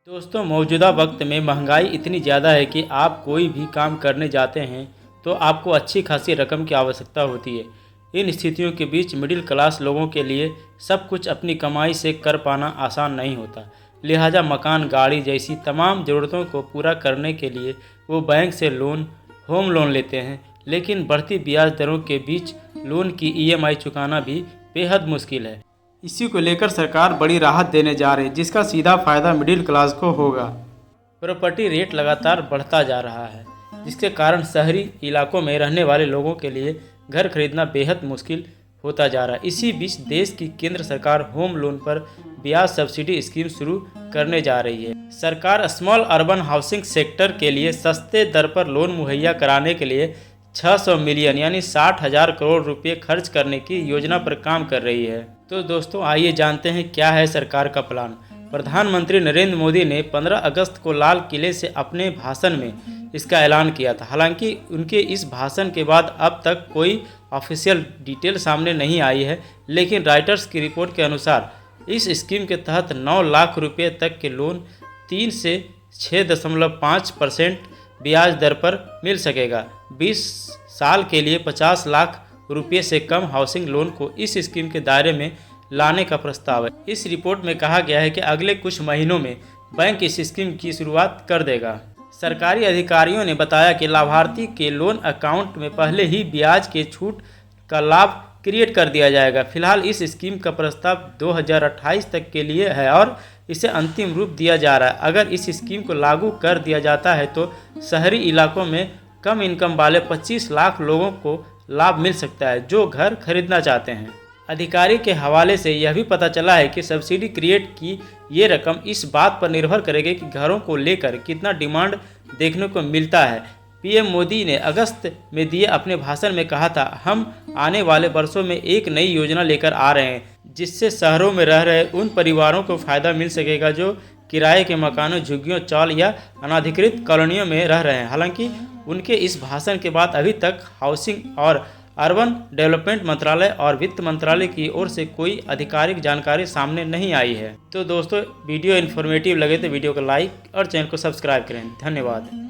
दोस्तों, मौजूदा वक्त में महंगाई इतनी ज़्यादा है कि आप कोई भी काम करने जाते हैं तो आपको अच्छी खासी रकम की आवश्यकता होती है। इन स्थितियों के बीच मिडिल क्लास लोगों के लिए सब कुछ अपनी कमाई से कर पाना आसान नहीं होता। लिहाजा मकान, गाड़ी जैसी तमाम ज़रूरतों को पूरा करने के लिए वो बैंक से होम लोन लेते हैं। लेकिन बढ़ती ब्याज दरों के बीच लोन की ईएमआई चुकाना भी बेहद मुश्किल है। इसी को लेकर सरकार बड़ी राहत देने जा रही है, जिसका सीधा फायदा मिडिल क्लास को होगा। प्रॉपर्टी रेट लगातार बढ़ता जा रहा है, जिसके कारण शहरी इलाकों में रहने वाले लोगों के लिए घर खरीदना बेहद मुश्किल होता जा रहा है। इसी बीच देश की केंद्र सरकार होम लोन पर ब्याज सब्सिडी स्कीम शुरू करने जा रही है। सरकार स्मॉल अर्बन हाउसिंग सेक्टर के लिए सस्ते दर पर लोन मुहैया कराने के लिए 600 मिलियन यानी 60,000 करोड़ रुपए खर्च करने की योजना पर काम कर रही है। तो दोस्तों, आइए जानते हैं क्या है सरकार का प्लान। प्रधानमंत्री नरेंद्र मोदी ने 15 अगस्त को लाल किले से अपने भाषण में इसका ऐलान किया था। हालांकि उनके इस भाषण के बाद अब तक कोई ऑफिशियल डिटेल सामने नहीं आई है, लेकिन राइटर्स की रिपोर्ट के अनुसार इस स्कीम के तहत 9 लाख रुपये तक के लोन 3 से 6.5% ब्याज दर पर मिल सकेगा। 20 साल के लिए 50 लाख रुपये से कम हाउसिंग लोन को इस स्कीम के दायरे में लाने का प्रस्ताव है। इस रिपोर्ट में कहा गया है कि अगले कुछ महीनों में बैंक इस स्कीम की शुरुआत कर देगा। सरकारी अधिकारियों ने बताया कि लाभार्थी के लोन अकाउंट में पहले ही ब्याज के छूट का लाभ क्रिएट कर दिया जाएगा। फिलहाल इस स्कीम का प्रस्ताव 2028 तक के लिए है और इसे अंतिम रूप दिया जा रहा है। अगर इस स्कीम को लागू कर दिया जाता है तो शहरी इलाकों में कम इनकम वाले 25 लाख लोगों को लाभ मिल सकता है जो घर खरीदना चाहते हैं। अधिकारी के हवाले से यह भी पता चला है कि सब्सिडी क्रिएट की ये रकम इस बात पर निर्भर करेगी कि घरों को लेकर कितना डिमांड देखने को मिलता है। पीएम मोदी ने अगस्त में दिए अपने भाषण में कहा था, हम आने वाले वर्षों में एक नई योजना लेकर आ रहे हैं जिससे शहरों में रह रहे उन परिवारों को फ़ायदा मिल सकेगा जो किराए के मकानों, झुग्गियों, चौल या अनाधिकृत कॉलोनियों में रह रहे हैं। हालांकि उनके इस भाषण के बाद अभी तक हाउसिंग और अर्बन डेवलपमेंट मंत्रालय और वित्त मंत्रालय की ओर से कोई आधिकारिक जानकारी सामने नहीं आई है। तो दोस्तों, वीडियो इन्फॉर्मेटिव लगे तो वीडियो को लाइक और चैनल को सब्सक्राइब करें। धन्यवाद।